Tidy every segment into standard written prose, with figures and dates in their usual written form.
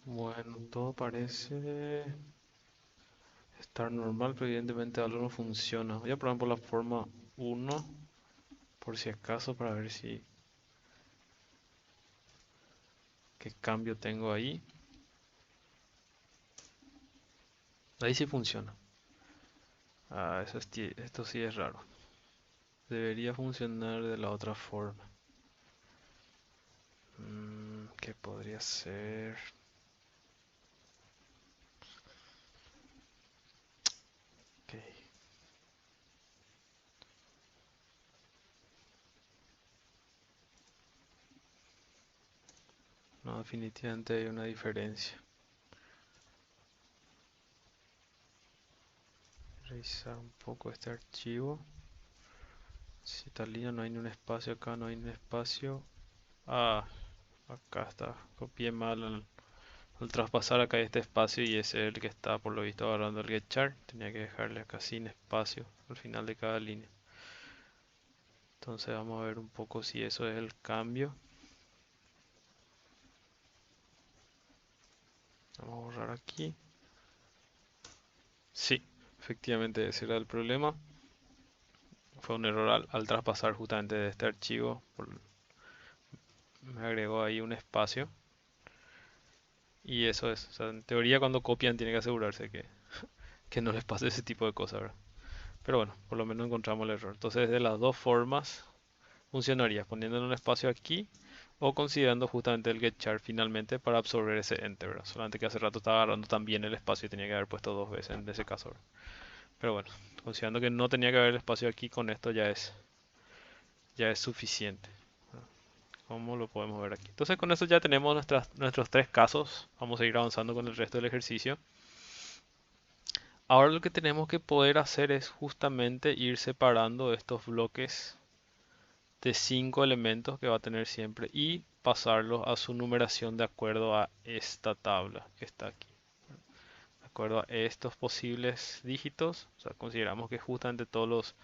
Bueno, todo parece estar normal, pero evidentemente algo no funciona. Voy a probar por la forma 1, por si acaso, para ver si qué cambio tengo ahí. Ahí sí funciona. Ah, esto sí es raro. Debería funcionar de la otra forma. ¿Qué podría ser? Ok. No, definitivamente hay una diferencia. Revisar un poco este archivo. Si esta línea no hay ni un espacio acá, no hay ni un espacio. Ah, acá está. Copié mal al traspasar acá este espacio y ese es el que está por lo visto agarrando el get chart. Tenía que dejarle acá sin espacio al final de cada línea. Entonces vamos a ver un poco si eso es el cambio. Vamos a borrar aquí. Sí, efectivamente ese era el problema. Fue un error al traspasar justamente de este archivo. Me agregó ahí un espacio. Y eso es. O sea, en teoría cuando copian tiene que asegurarse que no les pase ese tipo de cosas, ¿verdad? Pero bueno, por lo menos encontramos el error. Entonces de las dos formas funcionaría poniéndole un espacio aquí o considerando justamente el get char finalmente para absorber ese enter, ¿verdad? Solamente que hace rato estaba agarrando también el espacio y tenía que haber puesto dos veces en ese caso, ¿verdad? Pero bueno, considerando que no tenía que haber el espacio aquí, con esto ya es suficiente. ¿Cómo lo podemos ver aquí? Entonces con eso ya tenemos nuestros tres casos. Vamos a ir avanzando con el resto del ejercicio. Ahora lo que tenemos que poder hacer es justamente ir separando estos bloques de 5 elementos que va a tener siempre y pasarlos a su numeración de acuerdo a esta tabla que está aquí. De acuerdo a estos posibles dígitos, o sea, consideramos que justamente todas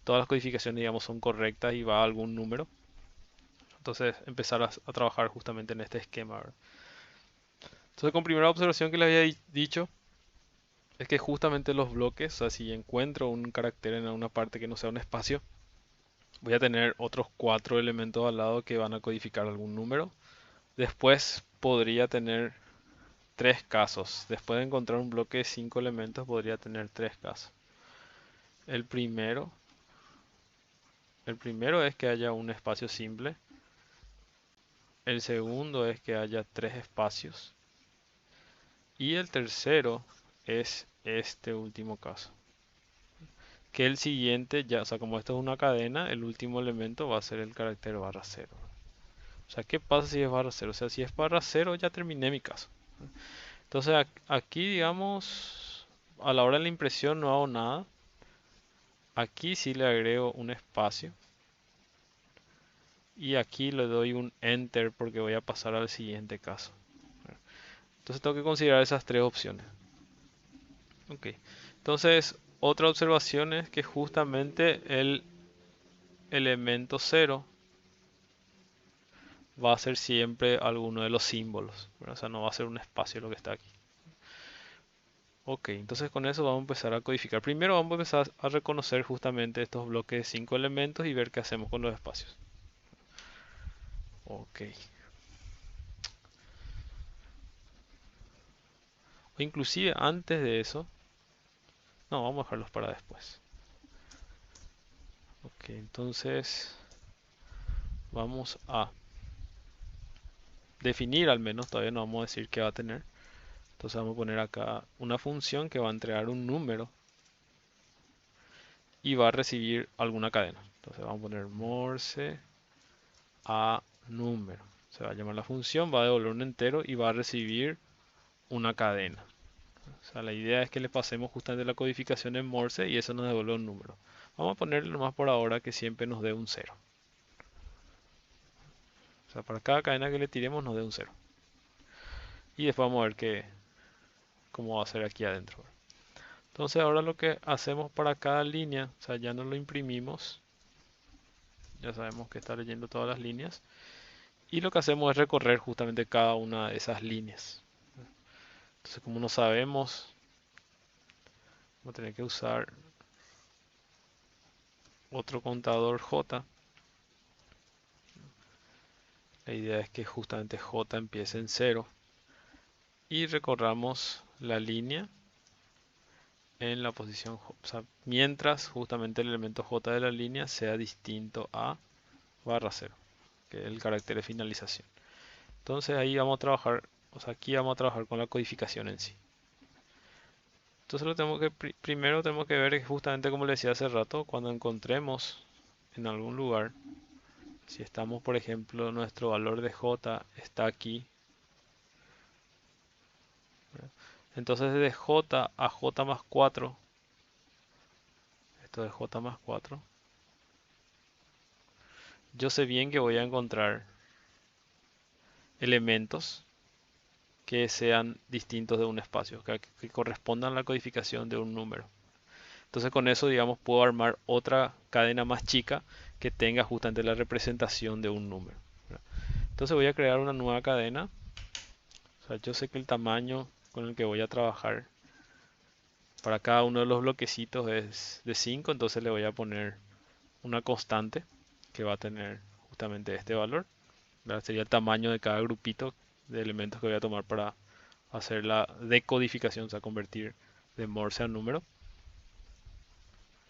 las codificaciones, digamos, son correctas y va a algún número. Entonces empezar a trabajar justamente en este esquema, ¿verdad? Entonces con primera observación que le había dicho es que justamente los bloques, o sea, si encuentro un carácter en una parte que no sea un espacio, voy a tener otros cuatro elementos al lado que van a codificar algún número. Después podría tener tres casos. Después de encontrar un bloque de cinco elementos, podría tener tres casos. El primero, el primero es que haya un espacio simple. El segundo es que haya tres espacios. Y el tercero es este último caso. Que el siguiente, ya, o sea, como esto es una cadena, el último elemento va a ser el carácter barra cero. O sea, ¿qué pasa si es barra cero? O sea, si es barra cero, ya terminé mi caso. Entonces aquí, digamos, a la hora de la impresión no hago nada. Aquí sí le agrego un espacio. Y aquí le doy un enter porque voy a pasar al siguiente caso. Entonces tengo que considerar esas tres opciones. Ok. Entonces, otra observación es que justamente el elemento cero va a ser siempre alguno de los símbolos, ¿verdad? O sea, no va a ser un espacio lo que está aquí. Ok, entonces con eso vamos a empezar a codificar. Primero vamos a empezar a reconocer justamente estos bloques de 5 elementos y ver qué hacemos con los espacios. Ok. O inclusive antes de eso, no, vamos a dejarlos para después. Ok, entonces vamos a definir al menos, todavía no vamos a decir qué va a tener. Entonces vamos a poner acá una función que va a entregar un número y va a recibir alguna cadena. Entonces vamos a poner morse a número. Se va a llamar la función, va a devolver un entero y va a recibir una cadena. O sea, la idea es que le pasemos justamente la codificación en Morse y eso nos devuelve un número. Vamos a ponerle nomás por ahora que siempre nos dé un cero. O sea, para cada cadena que le tiremos nos dé un cero. Y después vamos a ver cómo va a ser aquí adentro. Entonces ahora lo que hacemos para cada línea, o sea, ya no lo imprimimos. Ya sabemos que está leyendo todas las líneas. Y lo que hacemos es recorrer justamente cada una de esas líneas. Entonces, como no sabemos, vamos a tener que usar otro contador J. La idea es que justamente J empiece en 0 y recorramos la línea en la posición J, o sea, mientras justamente el elemento J de la línea sea distinto a barra 0, que es el carácter de finalización. Entonces ahí vamos a trabajar, o sea, aquí vamos a trabajar con la codificación en sí. Entonces lo tenemos que, primero tenemos que ver que justamente como le decía hace rato, cuando encontremos en algún lugar, si estamos por ejemplo, nuestro valor de J está aquí, ¿verdad? Entonces de J a J más 4, esto de J más 4, yo sé bien que voy a encontrar elementos que sean distintos de un espacio, que correspondan a la codificación de un número. Entonces con eso, digamos, puedo armar otra cadena más chica que tenga justamente la representación de un número, ¿verdad? Entonces voy a crear una nueva cadena. O sea, yo sé que el tamaño con el que voy a trabajar para cada uno de los bloquecitos es de 5, entonces le voy a poner una constante que va a tener justamente este valor, ¿verdad? Sería el tamaño de cada grupito de elementos que voy a tomar para hacer la decodificación, o sea, convertir de Morse a número.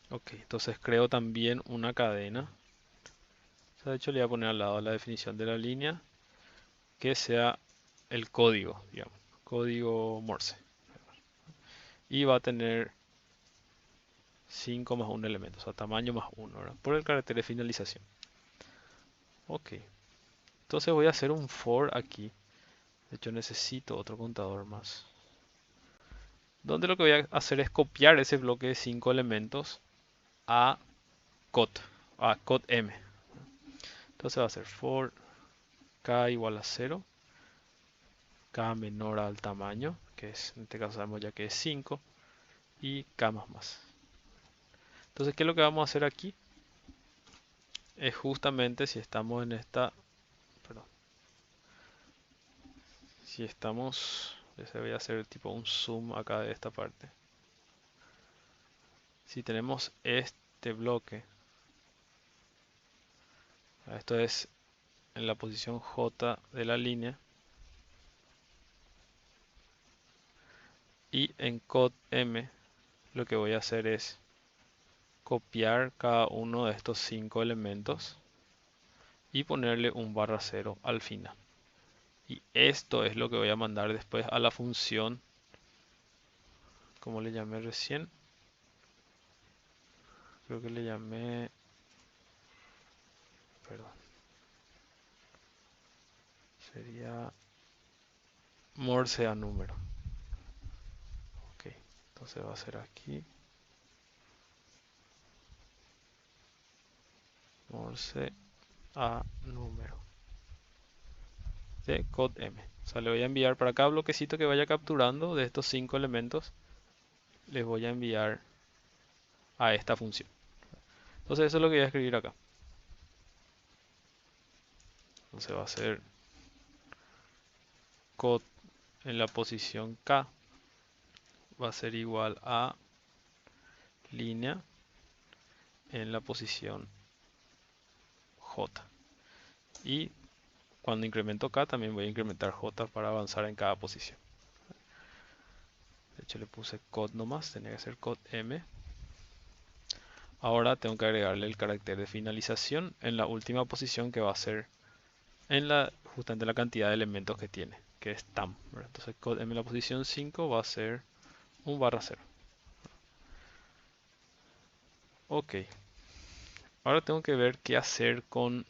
Ok, entonces creo también una cadena. O sea, de hecho le voy a poner al lado la definición de la línea que sea el código, digamos, código Morse. Y va a tener 5 más un elemento, o sea, tamaño más 1, ¿verdad? Por el carácter de finalización. Ok, entonces voy a hacer un for aquí. De hecho necesito otro contador más. Donde lo que voy a hacer es copiar ese bloque de 5 elementos a cod, a cod m. Entonces va a ser for k igual a 0, k menor al tamaño, que es, en este caso sabemos ya que es 5, y k más más. Entonces, ¿qué es lo que vamos a hacer aquí? Es justamente si estamos en esta, perdón, si estamos, les voy a hacer tipo un zoom acá de esta parte. Si tenemos este bloque, esto es en la posición J de la línea, y en cod M lo que voy a hacer es copiar cada uno de estos 5 elementos y ponerle un barra 0 al final. Y esto es lo que voy a mandar después a la función, como le llamé recién. Creo que le llamé, perdón, sería Morse a número. Ok, entonces va a ser aquí Morse a número de cod M. O sea, le voy a enviar para cada bloquecito que vaya capturando de estos 5 elementos, les voy a enviar a esta función. Entonces eso es lo que voy a escribir acá. Entonces va a ser cod en la posición K va a ser igual a línea en la posición J. Y cuando incremento K también voy a incrementar J para avanzar en cada posición. De hecho le puse cod nomás, tenía que ser cod M. Ahora tengo que agregarle el carácter de finalización en la última posición que va a ser en la justamente la cantidad de elementos que tiene, que es tam, ¿verdad? Entonces cod M en la posición 5 va a ser un barra 0. Ok, ahora tengo que ver qué hacer con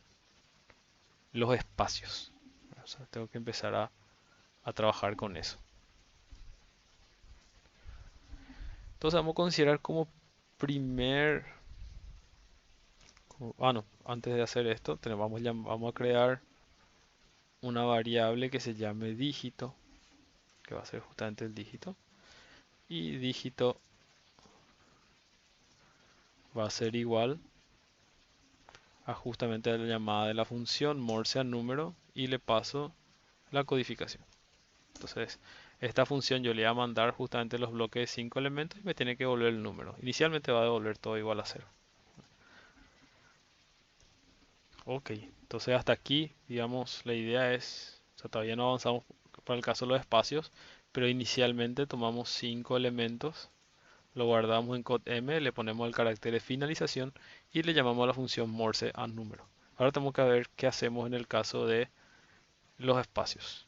los espacios. O sea, tengo que empezar a trabajar con eso. Entonces vamos a considerar como primer, no, antes de hacer esto, vamos a crear una variable que se llame dígito, que va a ser justamente el dígito. Y dígito va a ser igual a justamente la llamada de la función morse a número y le paso la codificación. Entonces, Esta función yo le voy a mandar justamente los bloques de 5 elementos y me tiene que devolver el número. Inicialmente va a devolver todo igual a cero. Ok, entonces hasta aquí, digamos, la idea es, o sea, todavía no avanzamos para el caso de los espacios, pero inicialmente tomamos 5 elementos, lo guardamos en codem, le ponemos el carácter de finalización y le llamamos a la función morse a número. Ahora tenemos que ver qué hacemos en el caso de los espacios.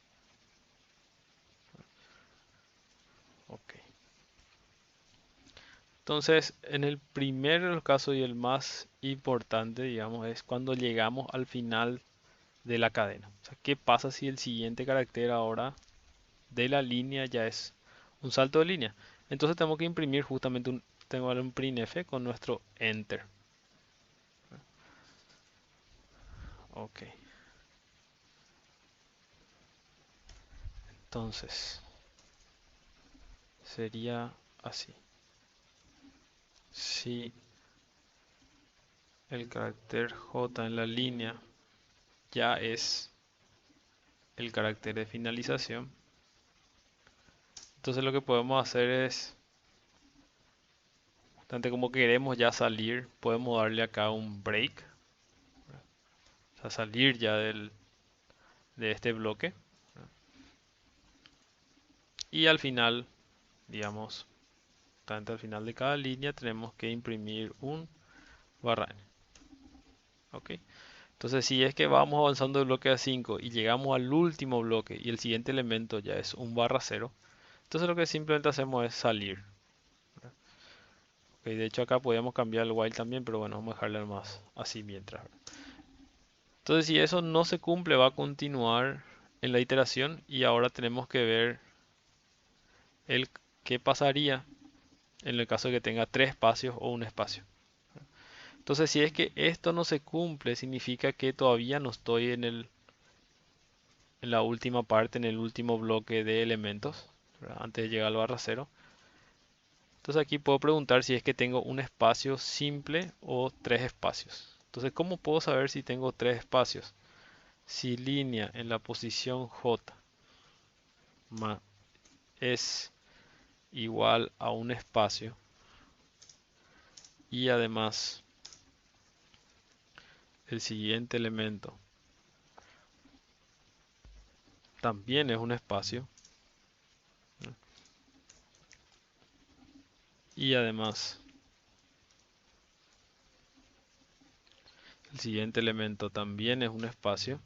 Ok. Entonces, en el primer de los casos y el más importante, digamos, es cuando llegamos al final de la cadena. O sea, ¿qué pasa si el siguiente carácter ahora de la línea ya es un salto de línea? Entonces tenemos que imprimir justamente tengo un printf con nuestro enter. Ok, entonces sería así. Si el carácter J en la línea ya es el carácter de finalización, entonces lo que podemos hacer es, tanto como queremos ya salir, podemos darle acá un break, o sea, salir ya de este bloque. Y al final, digamos, tanto al final de cada línea tenemos que imprimir un barra n. ¿Ok? Entonces, si es que vamos avanzando del bloque a 5 y llegamos al último bloque y el siguiente elemento ya es un barra 0, entonces lo que simplemente hacemos es salir. Ok, de hecho acá podemos cambiar el while también, pero bueno, vamos a dejarle más así mientras. Entonces, si eso no se cumple, va a continuar en la iteración y ahora tenemos que ver el qué pasaría en el caso de que tenga tres espacios o un espacio. Entonces, si es que esto no se cumple, significa que todavía no estoy en la última parte, en el último bloque de elementos, ¿verdad? Antes de llegar al barra cero. Entonces aquí puedo preguntar si es que tengo un espacio simple o tres espacios. Entonces, ¿cómo puedo saber si tengo tres espacios? Si línea en la posición J es igual a un espacio y además el siguiente elemento también es un espacio y además el siguiente elemento también es un espacio,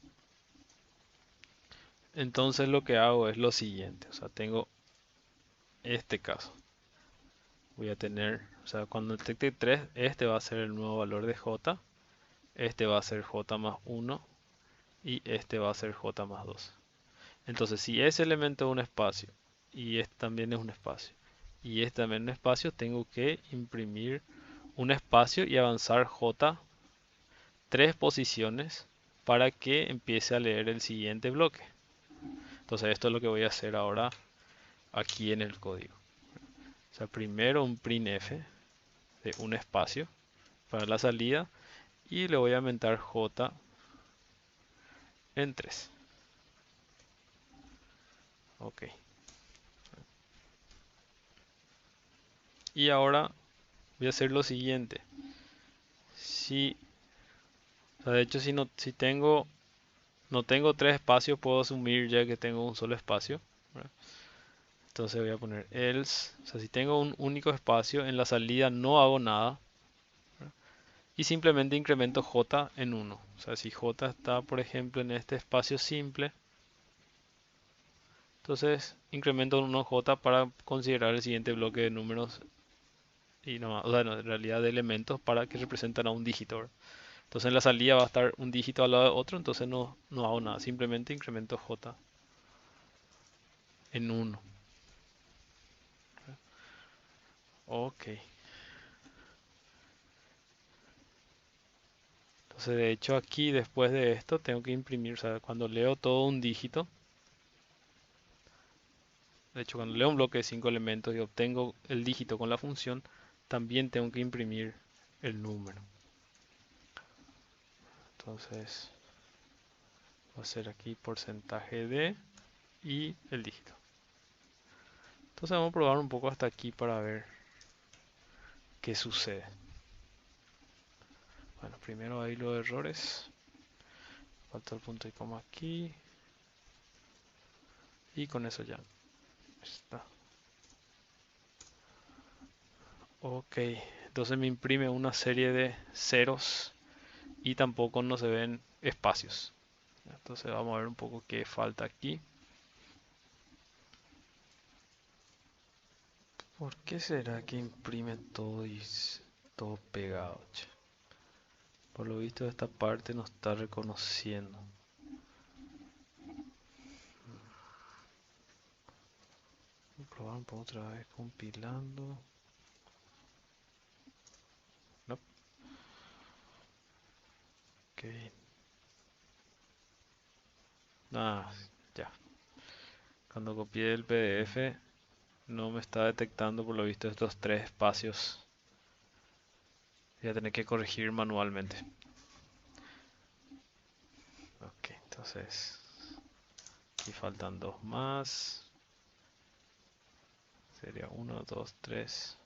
entonces lo que hago es lo siguiente, o sea, tengo este caso. Voy a tener, o sea, cuando detecte 3, este va a ser el nuevo valor de j, este va a ser j más 1 y este va a ser j más 2. Entonces, si ese elemento es un espacio y este también es un espacio y este también es un espacio, tengo que imprimir un espacio y avanzar j tres posiciones para que empiece a leer el siguiente bloque. Entonces, esto es lo que voy a hacer ahora aquí en el código. O sea, primero un printf de un espacio para la salida y le voy a aumentar j en 3. Ok. Y ahora voy a hacer lo siguiente. Si, o sea, de hecho, si no tengo tres espacios, puedo asumir ya que tengo un solo espacio, ¿verdad? Entonces voy a poner else. O sea, si tengo un único espacio, en la salida no hago nada. Y simplemente incremento j en 1. O sea, si j está, por ejemplo, en este espacio simple, entonces incremento 1j para considerar el siguiente bloque de números y no, o sea, no, en realidad de elementos para que representan a un dígito, ¿verdad? Entonces en la salida va a estar un dígito al lado de otro, entonces no hago nada, simplemente incremento j en 1. Ok, entonces de hecho aquí después de esto tengo que imprimir, o sea, cuando leo todo un dígito, de hecho cuando leo un bloque de 5 elementos y obtengo el dígito con la función, también tengo que imprimir el número. Entonces va a ser aquí porcentaje de y el dígito. Entonces vamos a probar un poco hasta aquí para ver qué sucede. Bueno, primero ahí los errores. Falta el punto y coma aquí. Y con eso ya está. Ok, entonces me imprime una serie de ceros y tampoco no se ven espacios. Entonces vamos a ver un poco qué falta aquí. ¿Por qué será que imprime todo y todo pegado, che? Por lo visto esta parte no está reconociendo. Voy a probar un poco otra vez compilando. No. Ok. Ah, ya. Cuando copié el PDF no me está detectando por lo visto estos tres espacios. Voy a tener que corregir manualmente. Ok, entonces aquí faltan dos más. Sería 1, 2, 3,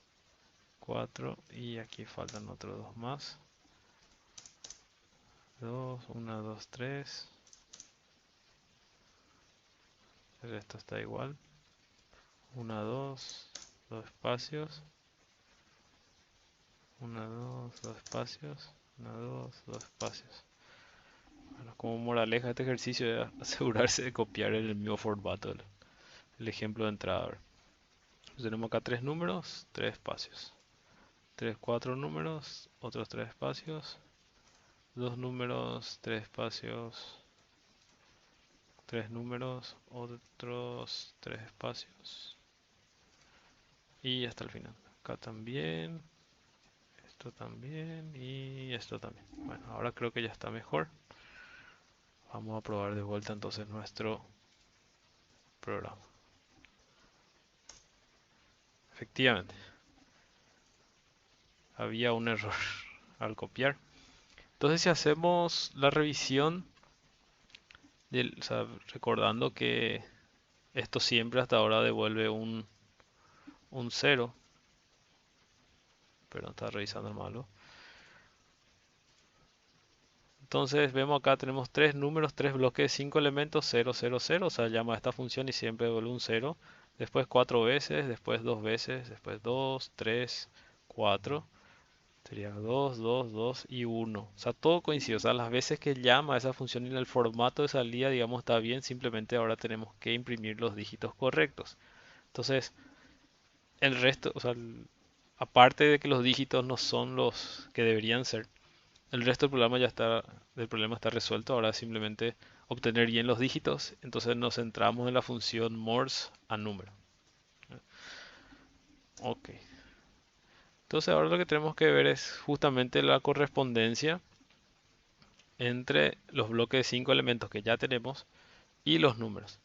4. Y aquí faltan otros dos más. 2, 1, 2, 3. El resto está igual. 1, 2, dos espacios. 1, 2, dos espacios. 1, 2, dos espacios. Bueno, como moraleja de este ejercicio es asegurarse de copiar en el mismo formato el ejemplo de entrada. A ver. Tenemos acá tres números, tres espacios. Tres, cuatro números, otros tres espacios. Dos números, tres espacios. Tres números, otros tres espacios. Y hasta el final. Acá también. Esto también. Y esto también. Bueno, ahora creo que ya está mejor. Vamos a probar de vuelta entonces nuestro programa. Efectivamente, había un error al copiar. Entonces si hacemos la revisión, o sea, recordando que esto siempre hasta ahora devuelve un 0. Pero está revisando el malo. Entonces vemos acá tenemos tres números, tres bloques de 5 elementos, 0, 0, 0. O sea, llama a esta función y siempre devuelve un 0. Después 4 veces, después 2 veces, después 2, 3, 4. Sería 2, 2, 2 y 1. O sea, todo coincide. O sea, las veces que llama a esa función y en el formato de salida, digamos, está bien. Simplemente ahora tenemos que imprimir los dígitos correctos. Entonces, el resto, o sea, aparte de que los dígitos no son los que deberían ser, el resto del problema está resuelto. Ahora es simplemente obtener bien los dígitos. Entonces nos centramos en la función Morse a número. Ok. Entonces ahora lo que tenemos que ver es justamente la correspondencia entre los bloques de 5 elementos que ya tenemos y los números.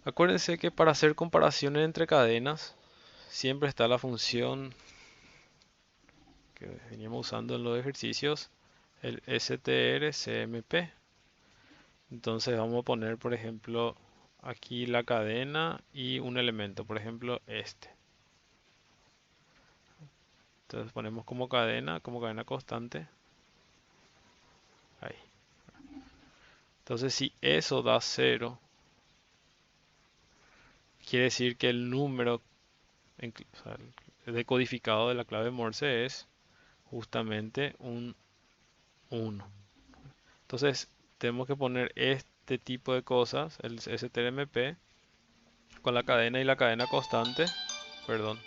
Acuérdense que para hacer comparaciones entre cadenas siempre está la función que veníamos usando en los ejercicios, el strcmp. Entonces vamos a poner, por ejemplo, aquí la cadena y un elemento, por ejemplo, este. Entonces ponemos como cadena constante. Ahí. Entonces si eso da 0, quiere decir que el número o sea, el decodificado de la clave Morse es justamente un 1. Entonces tenemos que poner este tipo de cosas, el strmp, con la cadena y la cadena constante. Perdón,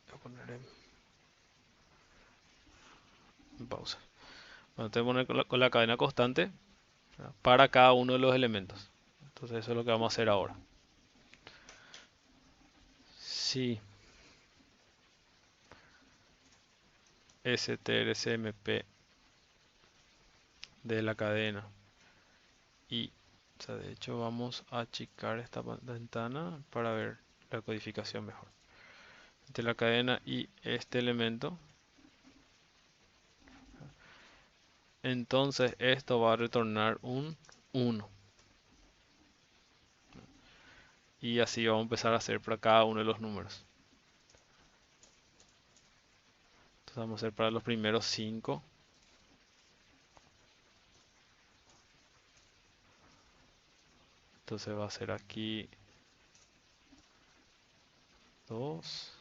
voy a poner en pausa. Bueno, tengo que poner con la cadena constante para cada uno de los elementos. Entonces eso es lo que vamos a hacer ahora. Si strcmp de la cadena y, o sea, de hecho vamos a achicar esta ventana para ver la codificación mejor. Entre la cadena y este elemento, entonces esto va a retornar un 1. Y así vamos a empezar a hacer para cada uno de los números. Entonces vamos a hacer para los primeros 5. Entonces va a ser aquí 2.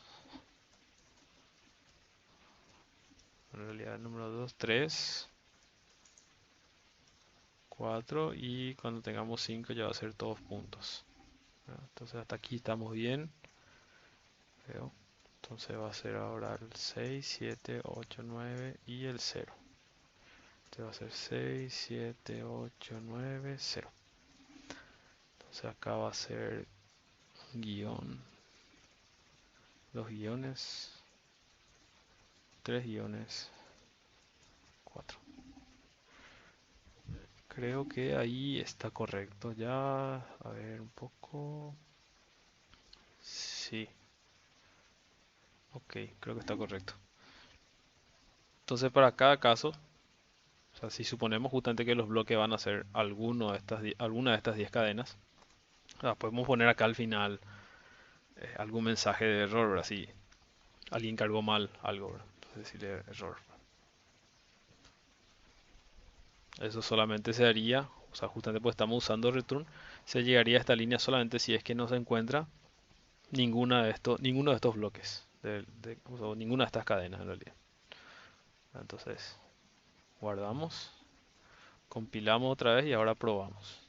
En realidad el número 2, 3, 4 y cuando tengamos 5 ya va a ser todos puntos. Entonces hasta aquí estamos bien, creo. Entonces va a ser ahora el 6, 7, 8, 9 y el 0. Este va a ser 6, 7, 8, 9, 0. Entonces acá va a ser un guión, 2 guiones, 3 guiones, 4. Creo que ahí está correcto. Ya, a ver un poco. Sí, ok, creo que está correcto. Entonces para cada caso, o sea, si suponemos justamente que los bloques van a ser alguna de estas 10 cadenas, podemos poner acá al final algún mensaje de error, ¿verdad? Si alguien cargó mal algo, ¿verdad? Entonces decirle error. Eso solamente se haría, o sea, justamente pues estamos usando return, se llegaría a esta línea solamente si es que no se encuentra ninguno de estos bloques, o sea, ninguna de estas cadenas en realidad. Entonces, guardamos, compilamos otra vez y ahora probamos.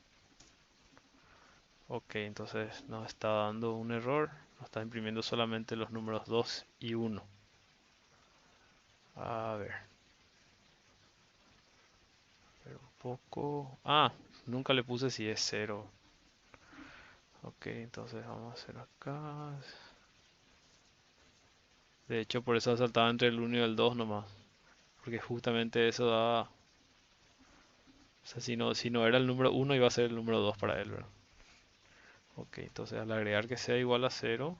Ok, entonces nos está dando un error, nos está imprimiendo solamente los números 2 y 1. A ver, un poco. Ah, nunca le puse si es 0. Ok, entonces vamos a hacer acá. De hecho, por eso saltaba entre el 1 y el 2 nomás. Porque justamente eso da. O sea, si no era el número 1, iba a ser el número 2 para él, ¿verdad? Ok, entonces al agregar que sea igual a 0,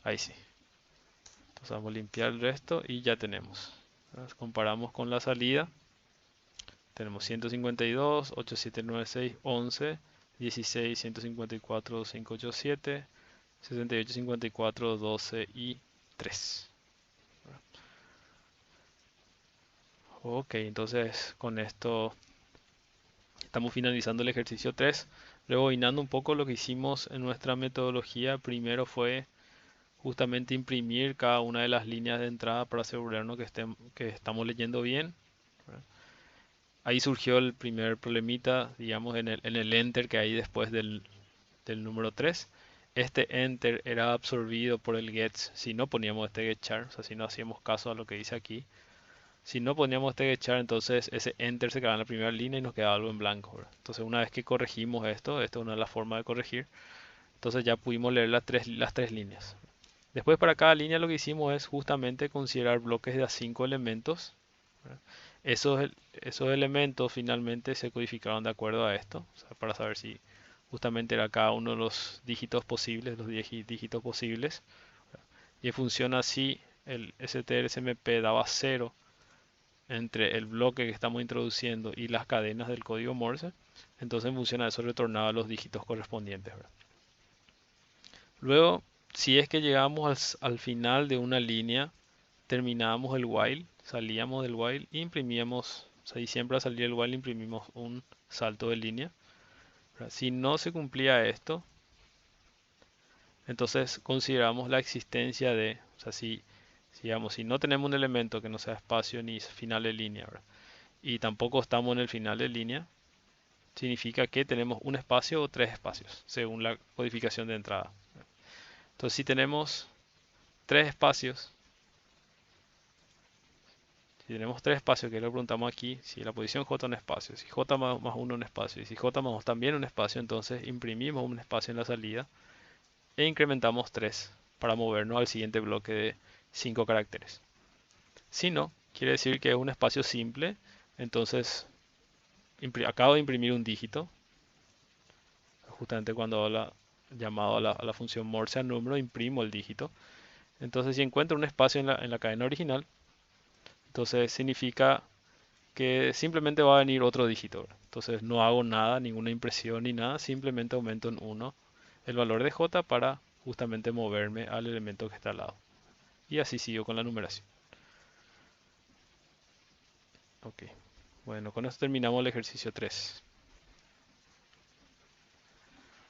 ahí sí. Entonces vamos a limpiar el resto y ya tenemos. Entonces, comparamos con la salida. Tenemos 152, 8796, 11, 16, 154, 587, 68, 54, 12 y 3. Ok, entonces con esto estamos finalizando el ejercicio 3. Rebobinando un poco lo que hicimos en nuestra metodología, primero fue justamente imprimir cada una de las líneas de entrada para asegurarnos que estamos leyendo bien. Ahí surgió el primer problemita, digamos, en el enter que hay después del número 3. Este enter era absorbido por el gets si no poníamos este getchar, o sea, si no hacíamos caso a lo que dice aquí. Si no poníamos este getchar, entonces ese enter se quedaba en la primera línea y nos quedaba algo en blanco, ¿verdad? Entonces una vez que corregimos esto, esta es una de las formas de corregir, entonces ya pudimos leer las tres líneas. Después para cada línea lo que hicimos es justamente considerar bloques de a 5 elementos, ¿verdad? Esos elementos finalmente se codificaron de acuerdo a esto, o sea, para saber si justamente era cada uno de los dígitos posibles, los 10 dígitos posibles. Y funciona así, el strcmp daba 0 entre el bloque que estamos introduciendo y las cadenas del código Morse. Entonces en función a eso retornaba los dígitos correspondientes, ¿verdad? Luego, si es que llegamos al final de una línea, terminábamos el while, salíamos del while e imprimíamos, o sea, y siempre al salir del while imprimimos un salto de línea, ¿verdad? Si no se cumplía esto, entonces consideramos la existencia de, o sea, si no tenemos un elemento que no sea espacio ni final de línea, ¿verdad? Y tampoco estamos en el final de línea, significa que tenemos un espacio o tres espacios, según la codificación de entrada. Entonces, si tenemos tres espacios, que es lo que preguntamos aquí, si la posición J un espacio, si J más 1 un espacio y si J más 2 también un espacio, entonces imprimimos un espacio en la salida e incrementamos 3 para movernos al siguiente bloque de 5 caracteres. Si no, quiere decir que es un espacio simple, entonces acabo de imprimir un dígito, justamente cuando hago llamado a la función morse al número, imprimo el dígito. Entonces si encuentro un espacio en la cadena original, entonces significa que simplemente va a venir otro dígito, ¿verdad? Entonces no hago nada, ninguna impresión ni nada, simplemente aumento en uno el valor de j para justamente moverme al elemento que está al lado. Y así sigo con la numeración. Ok, bueno, con esto terminamos el ejercicio 3.